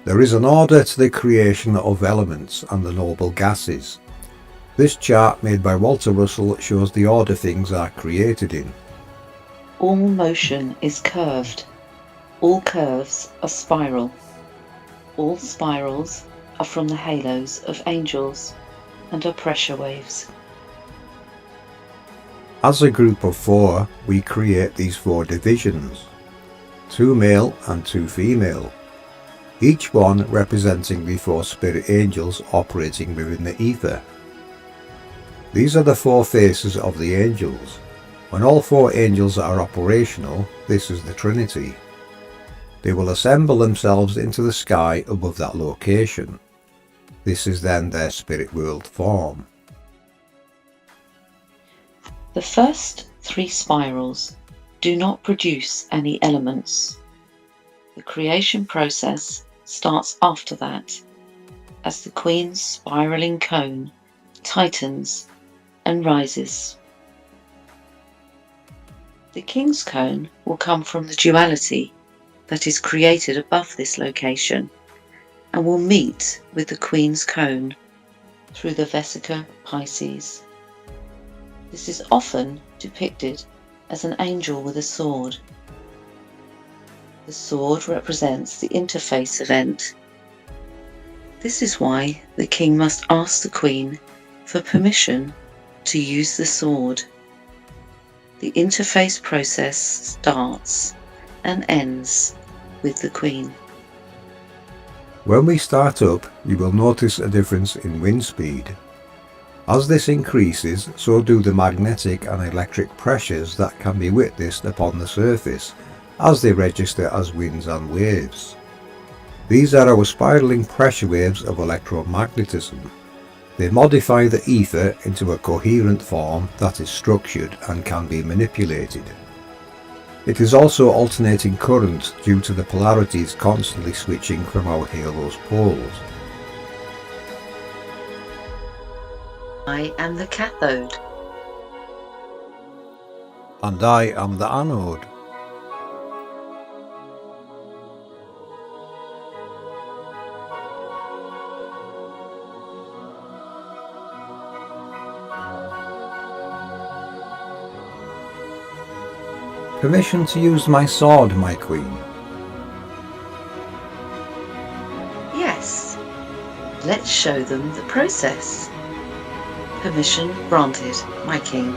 There is an order to the creation of elements and the noble gases. This chart made by Walter Russell shows the order things are created in. All motion is curved. All curves are spiral. All spirals are from the halos of angels and are pressure waves. As a group of 4, we create these 4 divisions, 2 male and 2 female, each one representing the 4 spirit angels operating within the ether. These are the 4 faces of the angels. When all 4 angels are operational, this is the Trinity. They will assemble themselves into the sky above that location. This is then their spirit world form. The first 3 spirals do not produce any elements. The creation process starts after that, as the Queen's spiraling cone tightens and rises. The King's cone will come from the duality that is created above this location and will meet with the Queen's cone through the Vesica Pisces. This is often depicted as an angel with a sword. The sword represents the interface event. This is why the King must ask the Queen for permission to use the sword. The interface process starts and ends with the Queen. When we start up, you will notice a difference in wind speed. As this increases, so do the magnetic and electric pressures that can be witnessed upon the surface as they register as winds and waves. These are our spiraling pressure waves of electromagnetism. They modify the ether into a coherent form that is structured and can be manipulated. It is also alternating current due to the polarities constantly switching from our halo's poles. I am the cathode. And I am the anode. Permission to use my sword, my queen. Yes, let's show them the process. Permission granted, my king.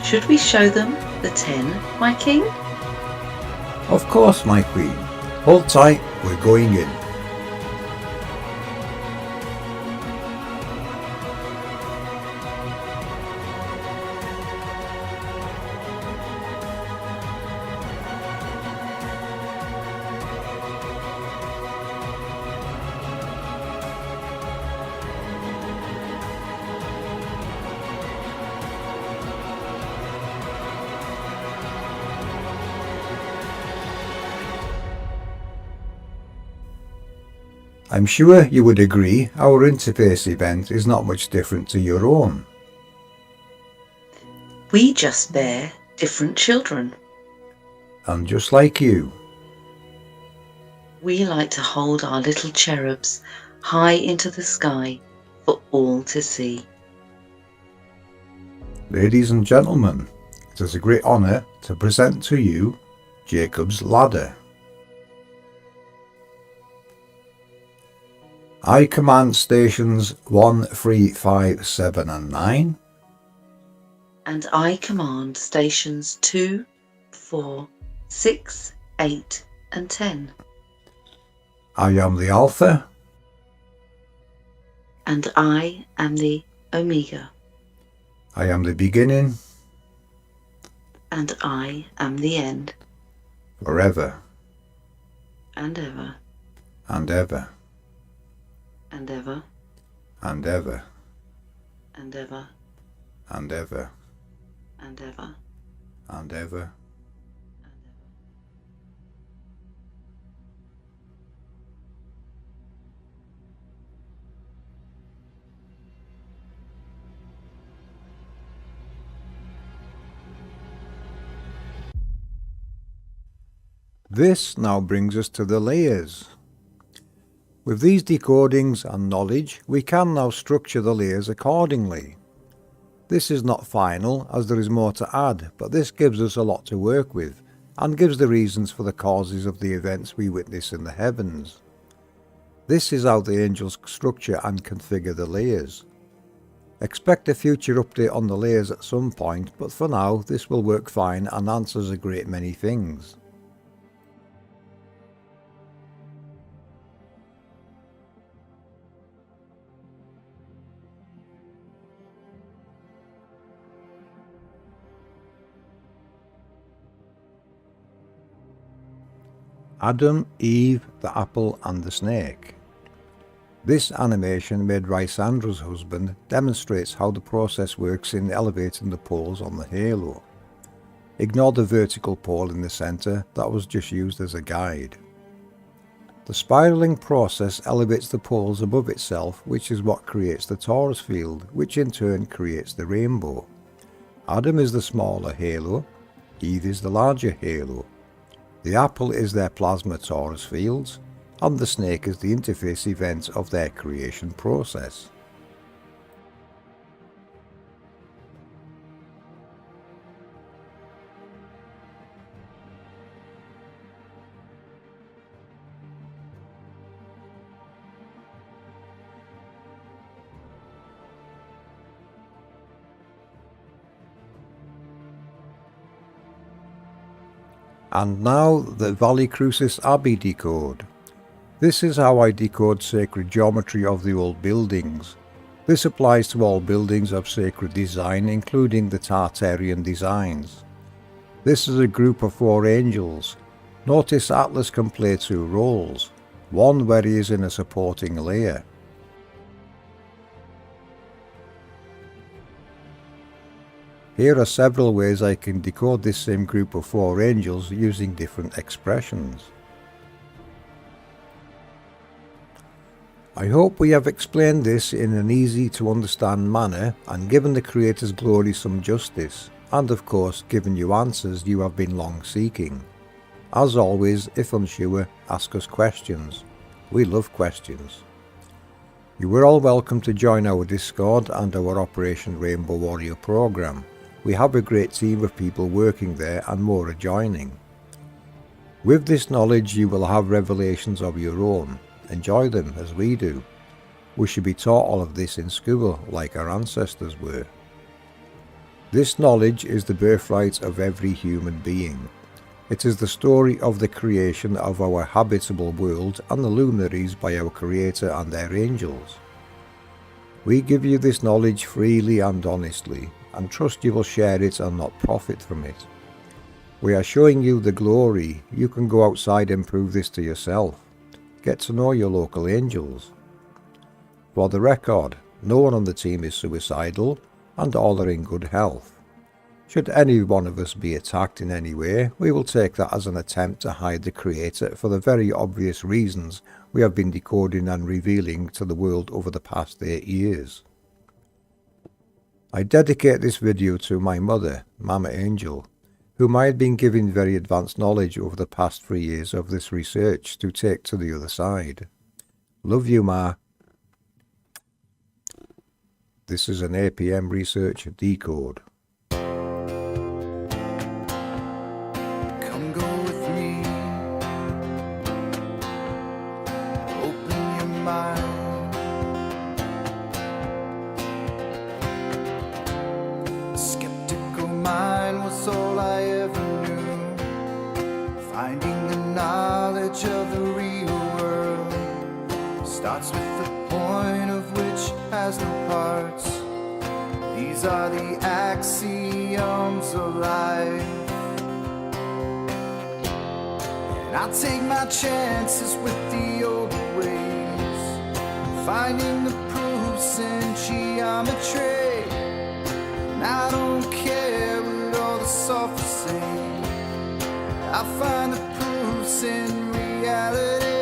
Should we show them the 10, my king? Of course, my queen. Hold tight, we're going in. I'm sure you would agree our interface event is not much different to your own. We just bear different children. And just like you. We like to hold our little cherubs high into the sky for all to see. Ladies and gentlemen, it is a great honour to present to you Jacob's Ladder. I command stations 1, 3, 5, 7 and 9. And I command stations 2, 4, 6, 8 and 10. I am the Alpha. And I am the Omega. I am the beginning. And I am the end. Forever. And ever. And ever. And ever. And ever. And ever. And ever. And ever. And ever. This now brings us to the layers. With these decodings and knowledge, we can now structure the layers accordingly. This is not final, as there is more to add, but this gives us a lot to work with, and gives the reasons for the causes of the events we witness in the heavens. This is how the angels structure and configure the layers. Expect a future update on the layers at some point, but for now this will work fine and answers a great many things. Adam, Eve, the apple and the snake. This animation made Rysandra's husband demonstrates how the process works in elevating the poles on the halo. Ignore the vertical pole in the centre, that was just used as a guide. The spiralling process elevates the poles above itself, which is what creates the torus field, which in turn creates the rainbow. Adam is the smaller halo, Eve is the larger halo. The apple is their plasma torus fields, and the snake is the interface event of their creation process. And now the Valley Crucis Abbey decode. This is how I decode sacred geometry of the old buildings. This applies to all buildings of sacred design, including the Tartarian designs. This is a group of 4 angels. Notice Atlas can play 2 roles, one where he is in a supporting layer. Here are several ways I can decode this same group of 4 angels using different expressions. I hope we have explained this in an easy to understand manner and given the Creator's glory some justice, and of course given you answers you have been long seeking. As always, if unsure, ask us questions. We love questions. You are all welcome to join our Discord and our Operation Rainbow Warrior program. We have a great team of people working there and more are joining. With this knowledge you will have revelations of your own. Enjoy them as we do. We should be taught all of this in school like our ancestors were. This knowledge is the birthright of every human being. It is the story of the creation of our habitable world and the luminaries by our Creator and their angels. We give you this knowledge freely and honestly, and trust you will share it and not profit from it. We are showing you the glory. You can go outside and prove this to yourself. Get to know your local angels. For the record, no one on the team is suicidal and all are in good health. Should any one of us be attacked in any way, we will take that as an attempt to hide the Creator for the very obvious reasons we have been decoding and revealing to the world over the past 8 years. I dedicate this video to my mother, Mama Angel, whom I had been given very advanced knowledge over the past 3 years of this research to take to the other side. Love you, Ma. This is an APM research decode. Come go with me. Open your mind. Skeptical mind was all I ever knew. Finding the knowledge of the real world. starts with the point of which has no parts. These are the axioms of life. And I take my chances with the old ways, finding the proofs in geometry. And I don't care what all the sophists say, I find the proofs in reality.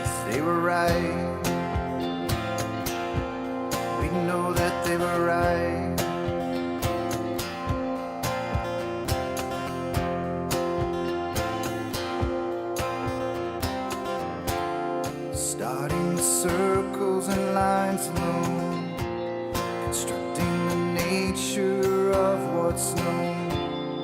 'Cause they were right, we know that they were right. Starting circles and lines alone, constructing the nature of what's known.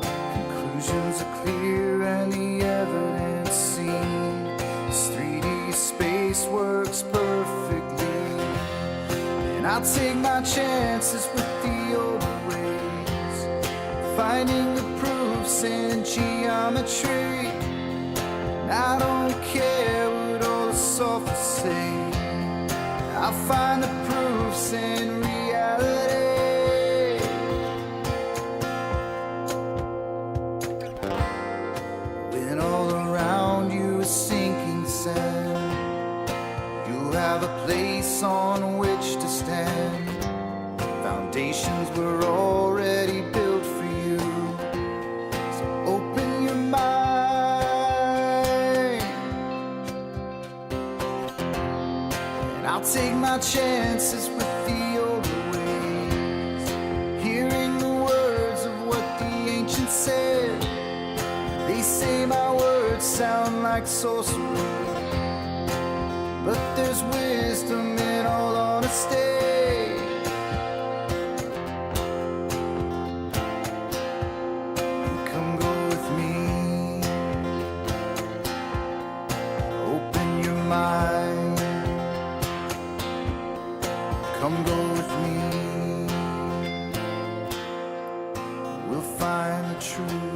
Conclusions are clear and the evidence seen. This 3D space works perfectly. And I take my chances with the old ways, finding the proofs in geometry. And I don't care what all the sophists say, I find the proofs in reality. When all around you is sinking sand, you'll have a place on which to stand. Foundations were already built for you, so open your mind. And I'll take my chances with the older ways, hearing the words of what the ancients said. They say my words sound like sorcery, but there's wisdom in all honesty. Come go with me, open your mind. Come go with me, we'll find the truth.